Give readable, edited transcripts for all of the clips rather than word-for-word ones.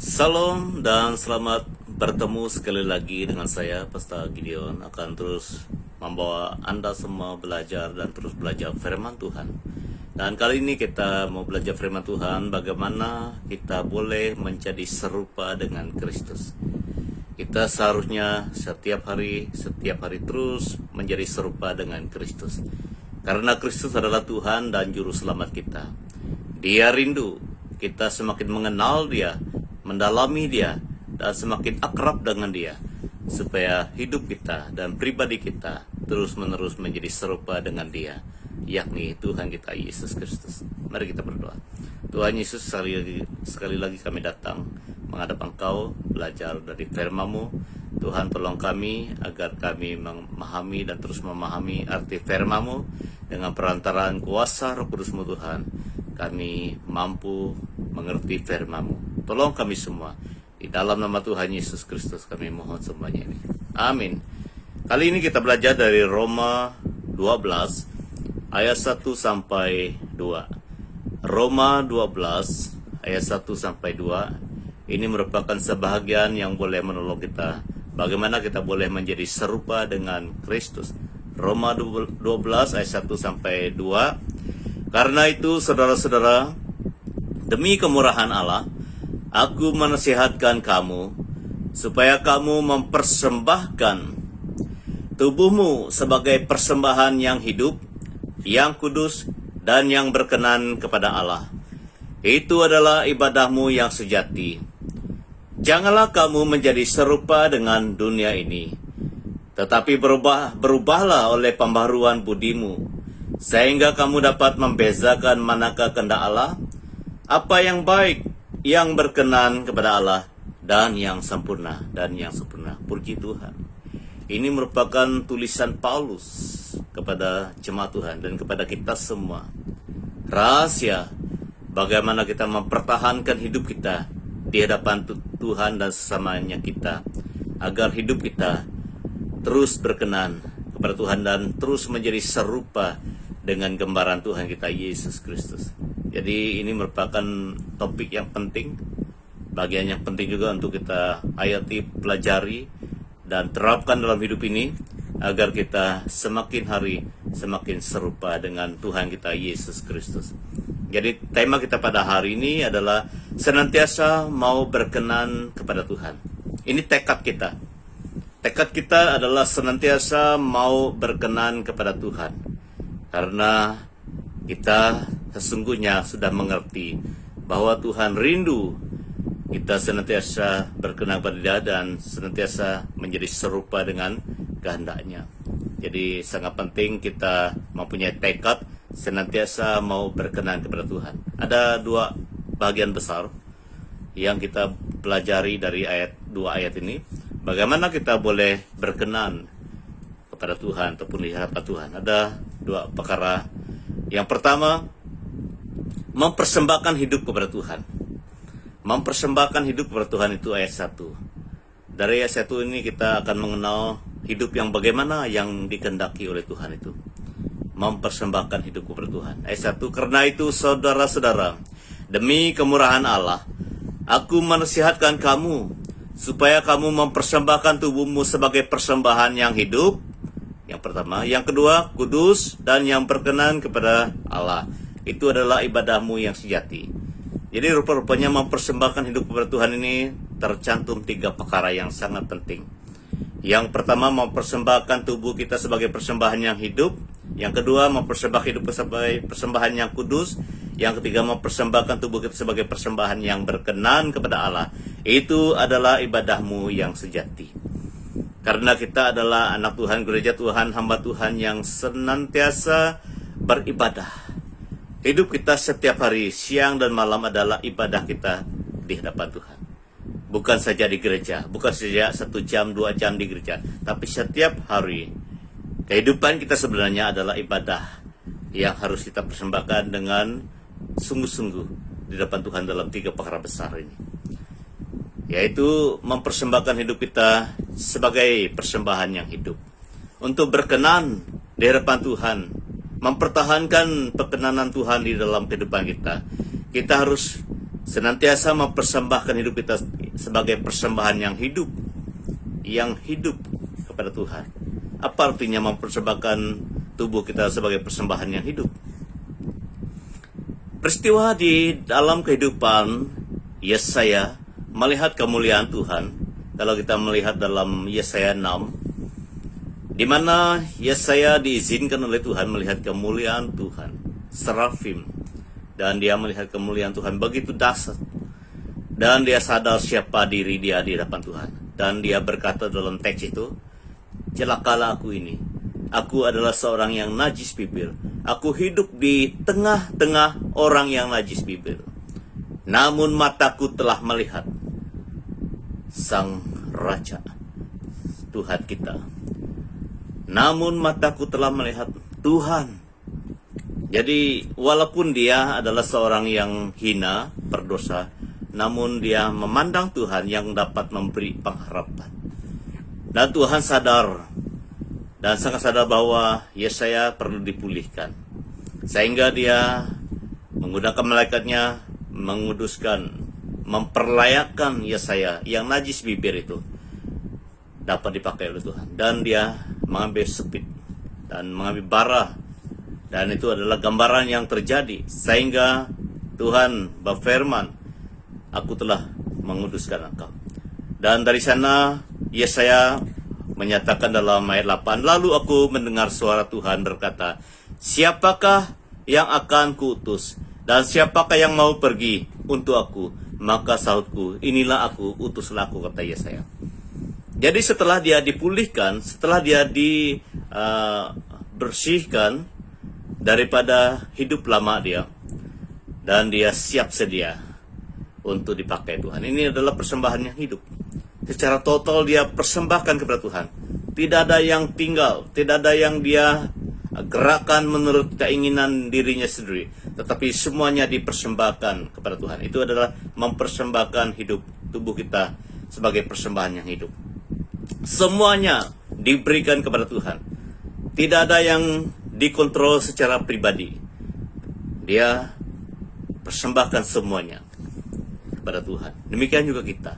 Salam dan selamat bertemu sekali lagi dengan saya, Pastor Gideon, akan terus membawa Anda semua belajar dan terus belajar firman Tuhan. Dan kali ini kita mau belajar firman Tuhan, bagaimana kita boleh menjadi serupa dengan Kristus. Kita seharusnya setiap hari terus menjadi serupa dengan Kristus. Karena Kristus adalah Tuhan dan Juru Selamat kita. Dia rindu kita semakin mengenal Dia, mendalami Dia, dan semakin akrab dengan Dia, supaya hidup kita dan pribadi kita terus-menerus menjadi serupa dengan Dia, yakni Tuhan kita Yesus Kristus. Mari kita berdoa. Tuhan Yesus, sekali lagi kami datang menghadap Engkau, belajar dari firman-Mu. Tuhan, tolong kami agar kami memahami dan terus memahami arti firman-Mu. Dengan perantaraan kuasa Roh Kudus-Mu Tuhan, kami mampu mengerti firman-Mu. Tolong kami semua. Di dalam nama Tuhan Yesus Kristus kami mohon semuanya ini. Amin. Kali ini kita belajar dari Roma 12 ayat 1 sampai 2. Roma 12 ayat 1 sampai 2. Ini merupakan sebahagian yang boleh menolong kita bagaimana kita boleh menjadi serupa dengan Kristus. Roma 12 ayat 1 sampai 2. Karena itu saudara-saudara, demi kemurahan Allah, aku menasihatkan kamu supaya kamu mempersembahkan tubuhmu sebagai persembahan yang hidup, yang kudus, dan yang berkenan kepada Allah. Itu adalah ibadahmu yang sejati. Janganlah kamu menjadi serupa dengan dunia ini, tetapi berubahlah oleh pembaharuan budimu, sehingga kamu dapat membezakan manakah kehendak Allah, apa yang baik, yang berkenan kepada Allah, dan yang sempurna. Puji Tuhan. Ini merupakan tulisan Paulus kepada jemaat Tuhan dan kepada kita semua. Rahasia bagaimana kita mempertahankan hidup kita di hadapan Tuhan dan sesamanya kita, agar hidup kita terus berkenan kepada Tuhan dan terus menjadi serupa dengan gambaran Tuhan kita Yesus Kristus. Jadi ini merupakan topik yang penting, bagian yang penting juga untuk kita hayati, pelajari, dan terapkan dalam hidup ini, agar kita semakin hari semakin serupa dengan Tuhan kita Yesus Kristus. Jadi tema kita pada hari ini adalah senantiasa mau berkenan kepada Tuhan. Ini tekad kita. Tekad kita adalah senantiasa mau berkenan kepada Tuhan. Karena kita sesungguhnya sudah mengerti bahwa Tuhan rindu kita senantiasa berkenan kepada Dia dan senantiasa menjadi serupa dengan kehendak-Nya. Jadi sangat penting kita mempunyai tekad senantiasa mau berkenan kepada Tuhan. Ada dua bagian besar yang kita pelajari dari dua ayat ini. Bagaimana kita boleh berkenan kepada Tuhan ataupun di hadapan Tuhan. Ada dua perkara. Yang pertama, mempersembahkan hidup kepada Tuhan. Mempersembahkan hidup kepada Tuhan itu ayat 1. Dari ayat 1 ini kita akan mengenal hidup yang bagaimana yang dikehendaki oleh Tuhan itu. Mempersembahkan hidup kepada Tuhan. Ayat 1, karena itu saudara-saudara, demi kemurahan Allah, aku menasihatkan kamu supaya kamu mempersembahkan tubuhmu sebagai persembahan yang hidup. Yang pertama. Yang kedua, kudus dan yang berkenan kepada Allah. Itu adalah ibadahmu yang sejati. Jadi rupa-rupanya mempersembahkan hidup kepada Tuhan ini tercantum 3 perkara yang sangat penting. Yang pertama, mempersembahkan tubuh kita sebagai persembahan yang hidup. Yang kedua, mempersembahkan hidup sebagai persembahan yang kudus. Yang ketiga, mempersembahkan tubuh kita sebagai persembahan yang berkenan kepada Allah. Itu adalah ibadahmu yang sejati. Karena kita adalah anak Tuhan, gereja Tuhan, hamba Tuhan yang senantiasa beribadah. Hidup kita setiap hari, siang dan malam adalah ibadah kita di hadapan Tuhan. Bukan saja di gereja, bukan saja 1 jam, 2 jam di gereja, tapi setiap hari. Kehidupan kita sebenarnya adalah ibadah yang harus kita persembahkan dengan sungguh-sungguh di depan Tuhan dalam 3 perkara besar ini. Yaitu mempersembahkan hidup kita sebagai persembahan yang hidup. Untuk berkenan di hadapan Tuhan, mempertahankan perkenanan Tuhan di dalam kehidupan kita, kita harus senantiasa mempersembahkan hidup kita sebagai persembahan yang hidup kepada Tuhan. Apa artinya mempersembahkan tubuh kita sebagai persembahan yang hidup? Peristiwa di dalam kehidupan Yesaya melihat kemuliaan Tuhan. Kalau kita melihat dalam Yesaya 6, di mana Yesaya diizinkan oleh Tuhan melihat kemuliaan Tuhan, serafim, dan dia melihat kemuliaan Tuhan begitu dahsyat, dan dia sadar siapa diri dia di hadapan Tuhan, dan dia berkata dalam teks itu, celakalah aku ini, aku adalah seorang yang najis bibir, aku hidup di tengah-tengah orang yang najis bibir, namun mataku telah melihat Sang Raja, Tuhan kita. Namun mataku telah melihat Tuhan. Jadi walaupun dia adalah seorang yang hina, berdosa, namun dia memandang Tuhan yang dapat memberi pengharapan. Dan Tuhan sadar, dan sangat sadar bahwa Yesaya perlu dipulihkan. Sehingga dia menggunakan malaikatnya, menguduskan, memperlayakkan Yesaya yang najis bibir itu dapat dipakai oleh Tuhan. Dan dia mengambil sepit dan mengambil bara, dan itu adalah gambaran yang terjadi sehingga Tuhan berfirman, aku telah menguduskan engkau. Dan dari sana Yesaya menyatakan dalam ayat 8, lalu aku mendengar suara Tuhan berkata, siapakah yang akan kuutus dan siapakah yang mau pergi untuk aku? Maka sahutku, inilah aku, utuslah aku, kata Yesaya. Jadi setelah dia dipulihkan, setelah dia dibersihkan daripada hidup lama dia, dan dia siap sedia untuk dipakai Tuhan. Ini adalah persembahan yang hidup. Secara total dia persembahkan kepada Tuhan. Tidak ada yang tinggal, tidak ada yang dia gerakan menurut keinginan dirinya sendiri, tetapi semuanya dipersembahkan kepada Tuhan. Itu adalah mempersembahkan hidup tubuh kita sebagai persembahan yang hidup. Semuanya diberikan kepada Tuhan. Tidak ada yang dikontrol secara pribadi. Dia persembahkan semuanya kepada Tuhan. Demikian juga kita.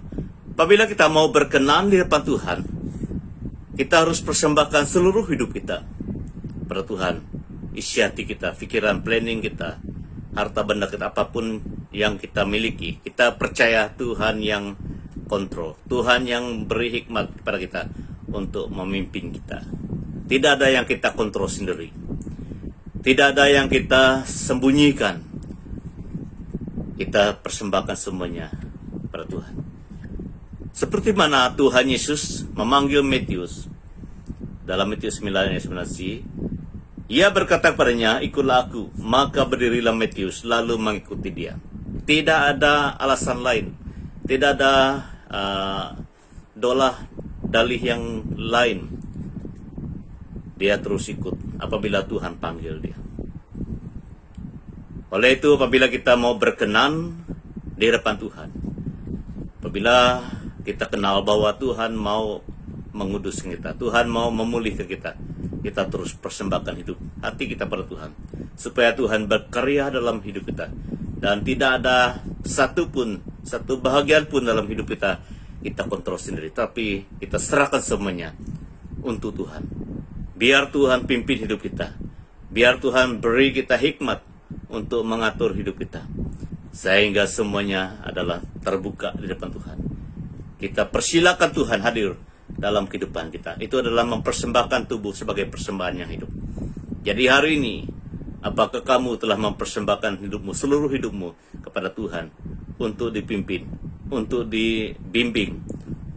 Apabila kita mau berkenan di depan Tuhan, kita harus persembahkan seluruh hidup kita kepada Tuhan. Isi hati kita, pikiran, planning kita, harta benda kita, apapun yang kita miliki, kita percaya Tuhan yang kontrol, Tuhan yang beri hikmat kepada kita untuk memimpin kita. Tidak ada yang kita kontrol sendiri, tidak ada yang kita sembunyikan. Kita persembahkan semuanya kepada Tuhan. Seperti mana Tuhan Yesus memanggil Matius dalam Matius 9 ayat 9c, ia berkata kepadanya, ikutlah aku. Maka berdirilah Matius lalu mengikuti dia. Tidak ada alasan lain, tidak ada dalih yang lain. Dia terus ikut apabila Tuhan panggil dia. Oleh itu, apabila kita mau berkenan di hadapan Tuhan, apabila kita kenal bahwa Tuhan mau menguduskan kita, Tuhan mau memulihkan kita, kita terus persembahkan hidup hati kita pada Tuhan, supaya Tuhan berkarya dalam hidup kita. Dan tidak ada satu bahagian pun dalam hidup kita kontrol sendiri, tapi kita serahkan semuanya untuk Tuhan. Biar Tuhan pimpin hidup kita, biar Tuhan beri kita hikmat untuk mengatur hidup kita, sehingga semuanya adalah terbuka di depan Tuhan. Kita persilakan Tuhan hadir dalam kehidupan kita. Itu adalah mempersembahkan tubuh sebagai persembahan yang hidup. Jadi hari ini, apakah kamu telah mempersembahkan hidupmu, seluruh hidupmu kepada Tuhan untuk dipimpin, untuk dibimbing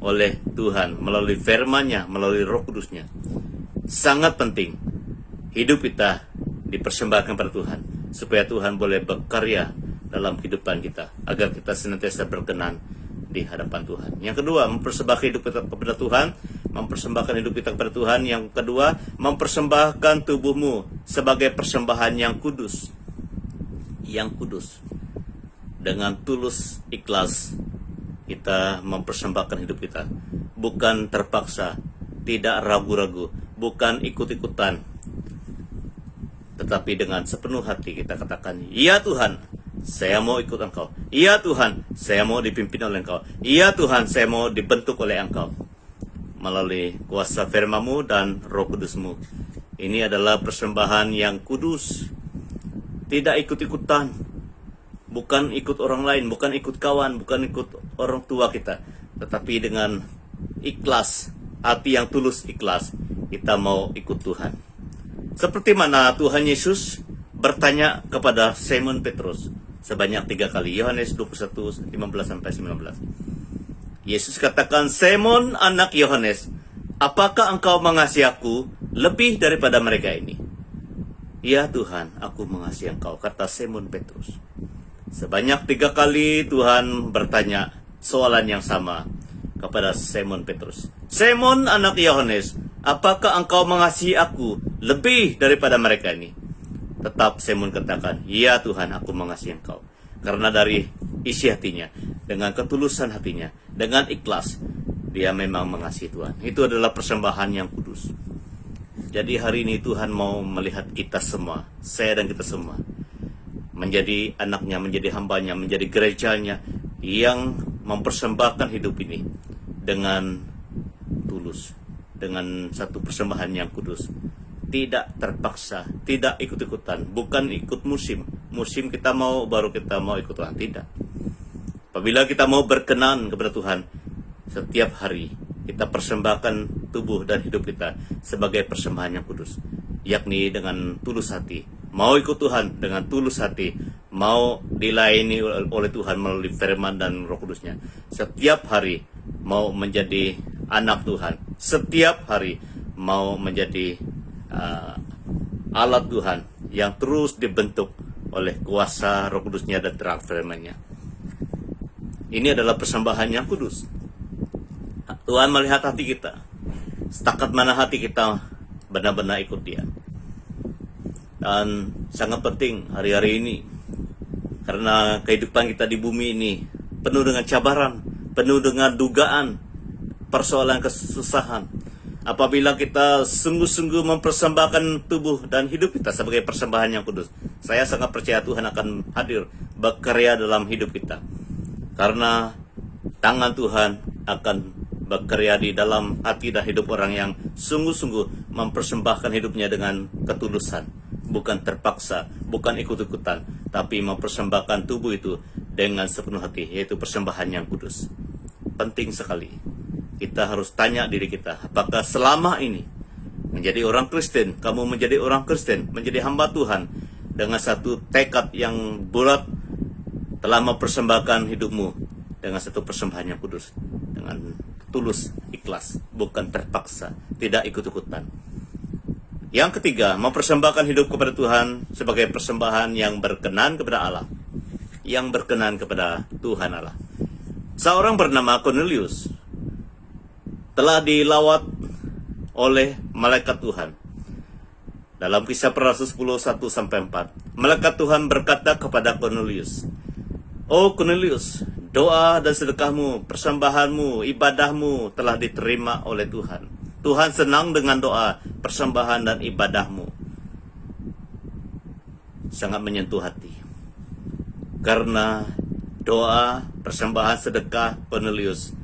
oleh Tuhan melalui firman-Nya, melalui Roh Kudus-Nya? Sangat penting hidup kita dipersembahkan kepada Tuhan, supaya Tuhan boleh berkarya dalam kehidupan kita, agar kita senantiasa berkenan di hadapan Tuhan. Yang kedua, mempersembahkan hidup kita kepada Tuhan, mempersembahkan hidup kita kepada Tuhan. Yang kedua, mempersembahkan tubuhmu sebagai persembahan yang kudus. Yang kudus. Dengan tulus, ikhlas, kita mempersembahkan hidup kita. Bukan terpaksa, tidak ragu-ragu, bukan ikut-ikutan, tetapi dengan sepenuh hati kita katakan, ya Tuhan, saya mau ikut Engkau. Iya Tuhan, saya mau dipimpin oleh Engkau. Iya Tuhan, saya mau dibentuk oleh Engkau melalui kuasa firman-Mu dan Roh Kudus-Mu. Ini adalah persembahan yang kudus, tidak ikut-ikutan, bukan ikut orang lain, bukan ikut kawan, bukan ikut orang tua kita, tetapi dengan ikhlas, hati yang tulus ikhlas, kita mau ikut Tuhan. Seperti mana Tuhan Yesus bertanya kepada Simon Petrus sebanyak 3 kali. Yohanes 21, 15-19. Yesus katakan, Simon anak Yohanes, apakah engkau mengasihi aku lebih daripada mereka ini? Ya Tuhan, aku mengasihi engkau, kata Simon Petrus. Sebanyak 3 kali Tuhan bertanya soalan yang sama kepada Simon Petrus. Simon anak Yohanes, apakah engkau mengasihi aku lebih daripada mereka ini? Tetap Simon katakan, ya Tuhan, aku mengasihi engkau. Karena dari isi hatinya, dengan ketulusan hatinya, dengan ikhlas, dia memang mengasihi Tuhan. Itu adalah persembahan yang kudus. Jadi hari ini Tuhan mau melihat kita semua, saya dan kita semua, menjadi anaknya, menjadi hambanya, menjadi gerejanya, yang mempersembahkan hidup ini dengan tulus, dengan satu persembahan yang kudus. Tidak terpaksa, tidak ikut-ikutan, bukan ikut musim. Musim kita mau, baru kita mau ikut Tuhan. Tidak. Apabila kita mau berkenan kepada Tuhan, setiap hari kita persembahkan tubuh dan hidup kita sebagai persembahan yang kudus, yakni dengan tulus hati. Mau ikut Tuhan dengan tulus hati, mau dilayani oleh Tuhan melalui firman dan Roh Kudusnya. Setiap hari mau menjadi anak Tuhan, setiap hari mau menjadi alat Tuhan yang terus dibentuk oleh kuasa Roh Kudusnya dan terang firman-Nya. Ini adalah persembahan yang kudus. Tuhan melihat hati kita, setakat mana hati kita benar-benar ikut Dia. Dan sangat penting hari-hari ini, karena kehidupan kita di bumi ini penuh dengan cabaran, penuh dengan dugaan, persoalan kesusahan. Apabila kita sungguh-sungguh mempersembahkan tubuh dan hidup kita sebagai persembahan yang kudus, saya sangat percaya Tuhan akan hadir bekerja dalam hidup kita. Karena tangan Tuhan akan bekerja di dalam hati dan hidup orang yang sungguh-sungguh mempersembahkan hidupnya dengan ketulusan, bukan terpaksa, bukan ikut-ikutan, tapi mempersembahkan tubuh itu dengan sepenuh hati, yaitu persembahan yang kudus. Penting sekali. Kita harus tanya diri kita, apakah selama ini menjadi orang Kristen, kamu menjadi orang Kristen, menjadi hamba Tuhan dengan satu tekad yang bulat, telah mempersembahkan hidupmu dengan satu persembahan yang kudus, dengan tulus, ikhlas, bukan terpaksa, tidak ikut-ikutan. Yang ketiga, mempersembahkan hidup kepada Tuhan sebagai persembahan yang berkenan kepada Allah, yang berkenan kepada Tuhan Allah. Seorang bernama Cornelius telah dilawat oleh malaikat Tuhan. Dalam Kisah Para Rasul 10:1-4, malaikat Tuhan berkata kepada Cornelius, "Oh Cornelius, doa dan sedekahmu, persembahanmu, ibadahmu telah diterima oleh Tuhan. Tuhan senang dengan doa, persembahan dan ibadahmu." Sangat menyentuh hati. Karena doa, persembahan, sedekah Cornelius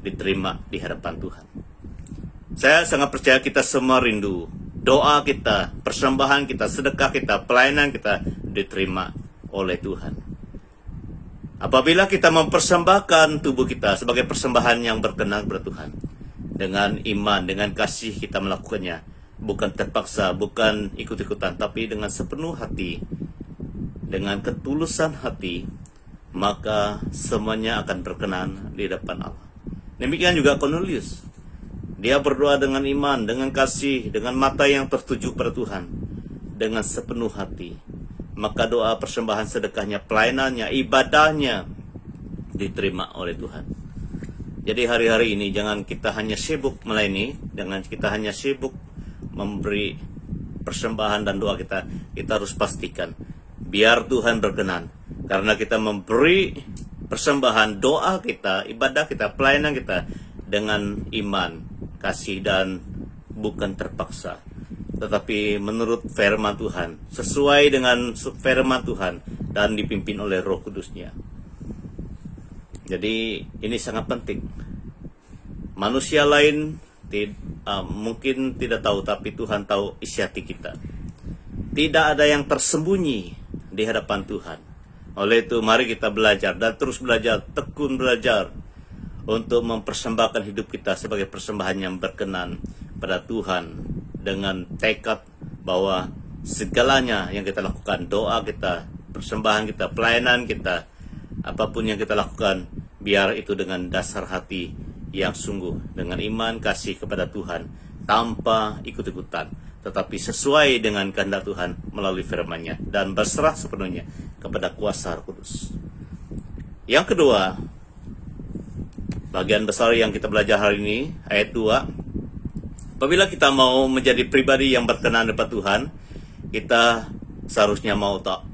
diterima di hadapan Tuhan. Saya sangat percaya kita semua rindu doa kita, persembahan kita, sedekah kita, pelayanan kita diterima oleh Tuhan. Apabila kita mempersembahkan tubuh kita sebagai persembahan yang berkenan kepada Tuhan, dengan iman, dengan kasih kita melakukannya, bukan terpaksa, bukan ikut-ikutan, tapi dengan sepenuh hati, dengan ketulusan hati, maka semuanya akan berkenan di depan Allah. Demikian juga Cornelius. Dia berdoa dengan iman, dengan kasih, dengan mata yang tertuju pada Tuhan, dengan sepenuh hati. Maka doa, persembahan, sedekahnya, pelayanannya, ibadahnya diterima oleh Tuhan. Jadi hari-hari ini jangan kita hanya sibuk melayani, jangan kita hanya sibuk memberi persembahan dan doa kita. Kita harus pastikan biar Tuhan berkenan. Karena kita memberi persembahan, doa kita, ibadah kita, pelayanan kita dengan iman, kasih, dan bukan terpaksa, tetapi menurut firman Tuhan, sesuai dengan firman Tuhan dan dipimpin oleh Roh Kudusnya. Jadi ini sangat penting. Manusia lain mungkin tidak tahu, tapi Tuhan tahu isi hati kita. Tidak ada yang tersembunyi di hadapan Tuhan. Oleh itu mari kita belajar dan terus belajar, tekun belajar untuk mempersembahkan hidup kita sebagai persembahan yang berkenan pada Tuhan, dengan tekad bahwa segalanya yang kita lakukan, doa kita, persembahan kita, pelayanan kita, apapun yang kita lakukan, biar itu dengan dasar hati yang sungguh, dengan iman kasih kepada Tuhan, tanpa ikut-ikutan, tetapi sesuai dengan kehendak Tuhan melalui firman-Nya, dan berserah sepenuhnya kepada kuasa Roh Kudus. Yang kedua, bagian besar yang kita belajar hari ini, ayat 2. Apabila kita mau menjadi pribadi yang berkenan kepada Tuhan, kita seharusnya mau taat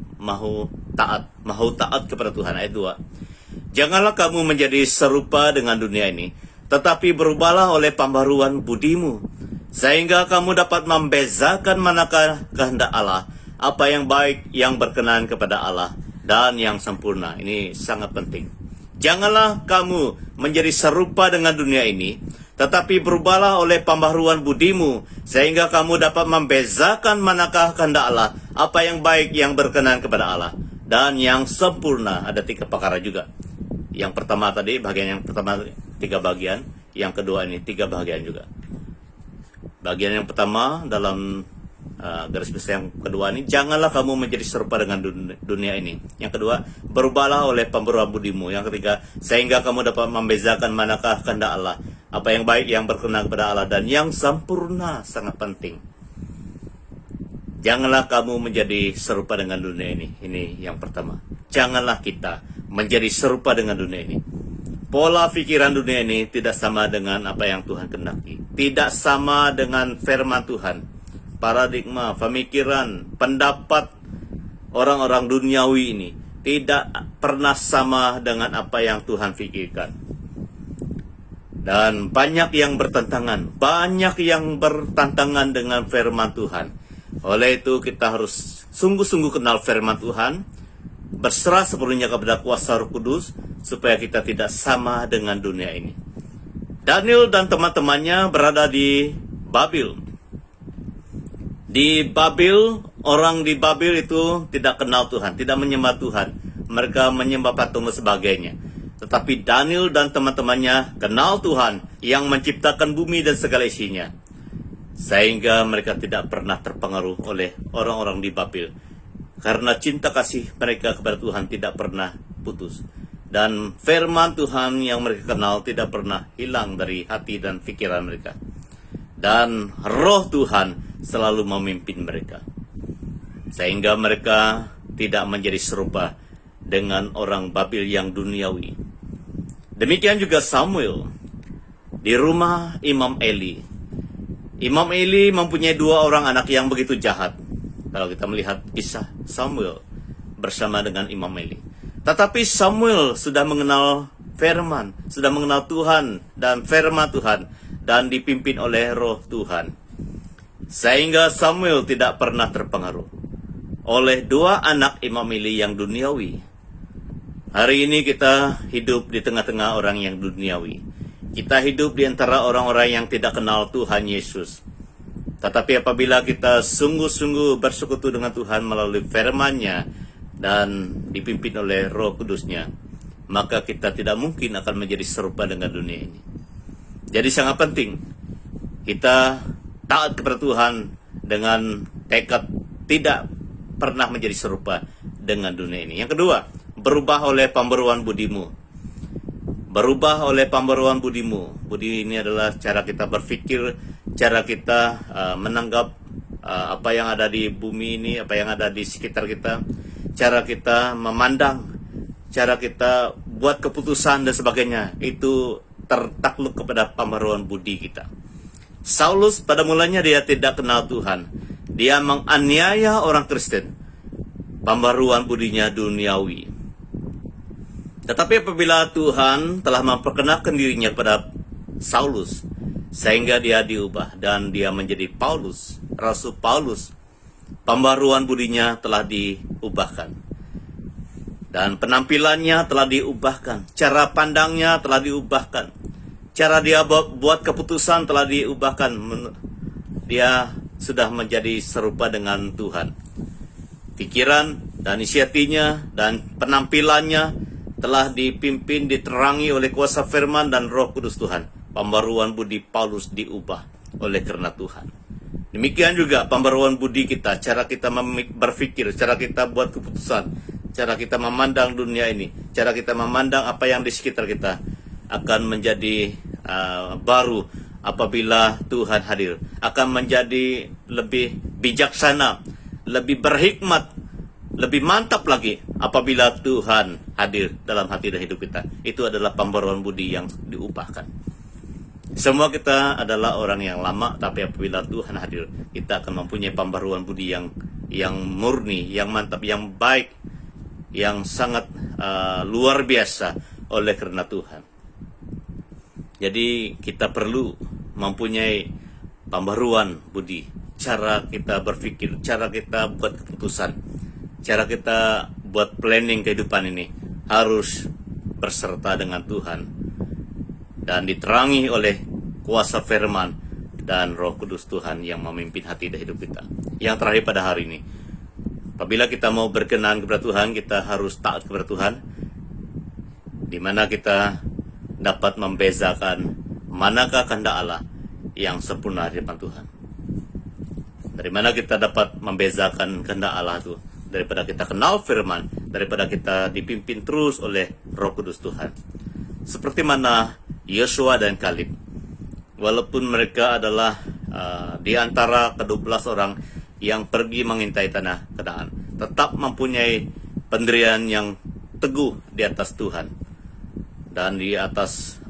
kepada Tuhan. Ayat 2. Janganlah kamu menjadi serupa dengan dunia ini, tetapi berubahlah oleh pembaruan budimu, sehingga kamu dapat membezakan manakah kehendak Allah, apa yang baik, yang berkenan kepada Allah, dan yang sempurna. Ini sangat penting. Janganlah kamu menjadi serupa dengan dunia ini, tetapi berubahlah oleh pembaharuan budimu, sehingga kamu dapat membezakan manakah kehendak Allah, apa yang baik, yang berkenan kepada Allah, dan yang sempurna. Ada 3 perkara juga. Yang pertama tadi, bagian yang pertama 3 bagian, yang kedua ini 3 bagian juga. Bagian yang pertama dalam garis besar yang kedua ini, janganlah kamu menjadi serupa dengan dunia ini. Yang kedua, berubahlah oleh pembaharuan budimu. Yang ketiga, sehingga kamu dapat membezakan manakah kehendak Allah, apa yang baik, yang berkenan kepada Allah, dan yang sempurna. Sangat penting. Janganlah kamu menjadi serupa dengan dunia ini. Ini yang pertama. Janganlah kita menjadi serupa dengan dunia ini. Pola pikiran dunia ini tidak sama dengan apa yang Tuhan kehendaki. Tidak sama dengan firman Tuhan. Paradigma, pemikiran, pendapat orang-orang duniawi ini tidak pernah sama dengan apa yang Tuhan pikirkan. Dan banyak yang bertentangan dengan firman Tuhan. Oleh itu kita harus sungguh-sungguh kenal firman Tuhan, berserah sepenuhnya kepada kuasa Roh Kudus, supaya kita tidak sama dengan dunia ini. Daniel dan teman-temannya berada di Babel. Di Babel, orang di Babel itu tidak kenal Tuhan, tidak menyembah Tuhan. Mereka menyembah patung dan sebagainya. Tetapi Daniel dan teman-temannya kenal Tuhan yang menciptakan bumi dan segala isinya. Sehingga mereka tidak pernah terpengaruh oleh orang-orang di Babel. Karena cinta kasih mereka kepada Tuhan tidak pernah putus. Dan firman Tuhan yang mereka kenal tidak pernah hilang dari hati dan pikiran mereka. Dan roh Tuhan selalu memimpin mereka. Sehingga mereka tidak menjadi serupa dengan orang Babel yang duniawi. Demikian juga Samuel di rumah Imam Eli. Imam Eli mempunyai 2 orang anak yang begitu jahat. Kalau kita melihat kisah Samuel bersama dengan Imam Eli. Tetapi Samuel sudah mengenal firman, sudah mengenal Tuhan dan firman Tuhan, dan dipimpin oleh roh Tuhan. Sehingga Samuel tidak pernah terpengaruh oleh 2 anak Imam Eli yang duniawi. Hari ini kita hidup di tengah-tengah orang yang duniawi. Kita hidup di antara orang-orang yang tidak kenal Tuhan Yesus. Tetapi apabila kita sungguh-sungguh bersekutu dengan Tuhan melalui firman-Nya dan dipimpin oleh Roh Kudus-Nya, maka kita tidak mungkin akan menjadi serupa dengan dunia ini. Jadi sangat penting kita taat kepada Tuhan dengan tekad tidak pernah menjadi serupa dengan dunia ini. Yang kedua, berubah oleh pembaruan budimu. Berubah oleh pembaruan budimu. Budi ini adalah cara kita berpikir, cara kita menanggap apa yang ada di bumi ini, apa yang ada di sekitar kita, cara kita memandang, cara kita buat keputusan dan sebagainya. Itu tertakluk kepada pembaruan budi kita. Saulus pada mulanya dia tidak kenal Tuhan. Dia menganiaya orang Kristen. Pembaruan budinya duniawi. Tetapi apabila Tuhan telah memperkenalkan dirinya kepada Saulus, sehingga dia diubah dan dia menjadi Paulus, Rasul Paulus, pembaruan budinya telah diubahkan. Dan penampilannya telah diubahkan, cara pandangnya telah diubahkan, cara dia buat keputusan telah diubahkan. Dia sudah menjadi serupa dengan Tuhan. Pikiran dan isi hatinya dan penampilannya telah dipimpin, diterangi oleh kuasa firman dan Roh Kudus Tuhan. Pembaruan budi Paulus diubah oleh karena Tuhan. Demikian juga pembaruan budi kita, cara kita berpikir, cara kita buat keputusan, cara kita memandang dunia ini, cara kita memandang apa yang di sekitar kita akan menjadi baru apabila Tuhan hadir, akan menjadi lebih bijaksana, lebih berhikmat, lebih mantap lagi apabila Tuhan hadir dalam hati dan hidup kita. Itu adalah pembaruan budi yang diubahkan. Semua kita adalah orang yang lama, tapi apabila Tuhan hadir, kita akan mempunyai pembaruan budi yang murni, yang mantap, yang baik, yang sangat luar biasa oleh karena Tuhan. Jadi kita perlu mempunyai pembaruan budi, cara kita berpikir, cara kita buat keputusan, cara kita buat planning kehidupan ini harus berserta dengan Tuhan dan diterangi oleh kuasa firman dan Roh Kudus Tuhan yang memimpin hati dan hidup kita. Yang terakhir pada hari ini, apabila kita mau berkenan kepada Tuhan, kita harus taat kepada Tuhan, di mana kita dapat membezakan manakah kehendak Allah yang sempurna di depan Tuhan. Dari mana kita dapat membezakan kehendak Allah itu? Daripada kita kenal firman, daripada kita dipimpin terus oleh Roh Kudus Tuhan. Seperti mana Yosua dan Kaleb, walaupun mereka adalah di antara ke-12 orang yang pergi mengintai tanah Kanaan, tetap mempunyai pendirian yang teguh di atas Tuhan. Dan di atas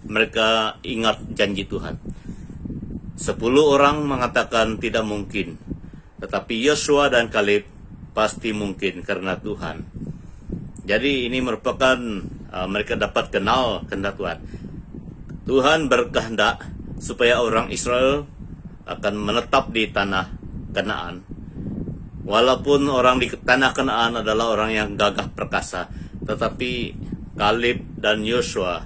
mereka ingat janji Tuhan. 10 orang mengatakan tidak mungkin, tetapi Yosua dan Kaleb pasti mungkin karena Tuhan. Jadi ini merupakan mereka dapat kenal kehendak Tuhan. Tuhan berkehendak supaya orang Israel akan menetap di tanah Kanaan. Walaupun orang di tanah Kanaan adalah orang yang gagah perkasa, tetapi Kaleb dan Yosua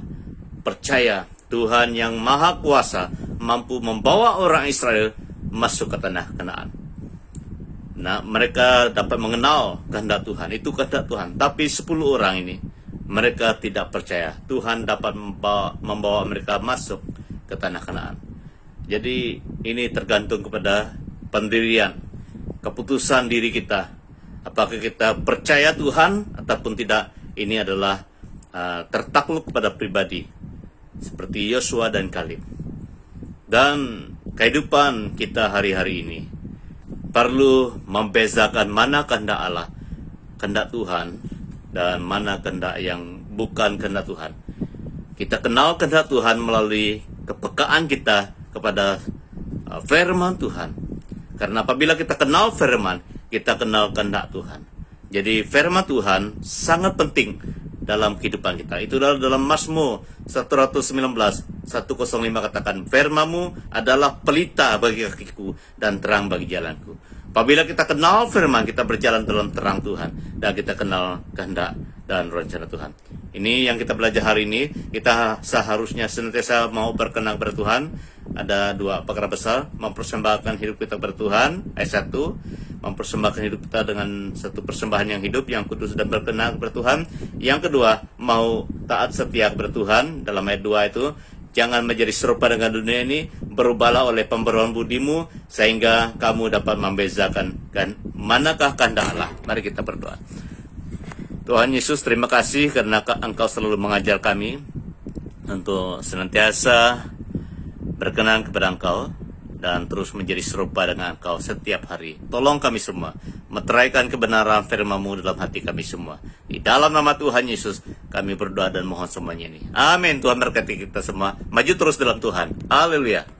percaya Tuhan yang Maha Kuasa mampu membawa orang Israel masuk ke tanah Kanaan. Nah, mereka dapat mengenal kehendak Tuhan, itu kehendak Tuhan. Tapi 10 orang ini, mereka tidak percaya Tuhan dapat membawa mereka masuk ke tanah Kanaan. Jadi ini tergantung kepada pendirian, keputusan diri kita. Apakah kita percaya Tuhan ataupun tidak, ini adalah tertakluk kepada pribadi. Seperti Yosua dan Kaleb. Dan kehidupan kita hari-hari ini perlu membezakan mana kehendak Allah, kehendak Tuhan, dan mana kehendak yang bukan kehendak Tuhan. Kita kenal kehendak Tuhan melalui kepekaan kita kepada firman Tuhan. Karena apabila kita kenal firman, kita kenal kehendak Tuhan. Jadi firman Tuhan sangat penting dalam kehidupan kita. Itu dalam Mazmur 119, 105 katakan, firman-Mu adalah pelita bagi kakiku dan terang bagi jalanku. Apabila kita kenal firman, kita berjalan dalam terang Tuhan dan kita kenal kehendak dan rencana Tuhan. Ini yang kita belajar hari ini. Kita seharusnya senantiasa mau berkenan kepada Tuhan. Ada 2 perkara besar: mempersembahkan hidup kita kepada Tuhan, ayat 1, mempersembahkan hidup kita dengan satu persembahan yang hidup, yang kudus dan berkenan kepada Tuhan. Yang kedua, mau taat setia kepada Tuhan. Dalam ayat 2 itu, jangan menjadi serupa dengan dunia ini, berubahlah oleh pembaruan budimu, sehingga kamu dapat membezakan manakah kehendak Allah. Mari kita berdoa. Tuhan Yesus, terima kasih karena Engkau selalu mengajar kami untuk senantiasa berkenan kepada Engkau dan terus menjadi serupa dengan Engkau setiap hari. Tolong kami semua meteraikan kebenaran firman-Mu dalam hati kami semua. Di dalam nama Tuhan Yesus kami berdoa dan mohon semuanya ini. Amin. Tuhan berkati kita semua. Maju terus dalam Tuhan. Haleluya.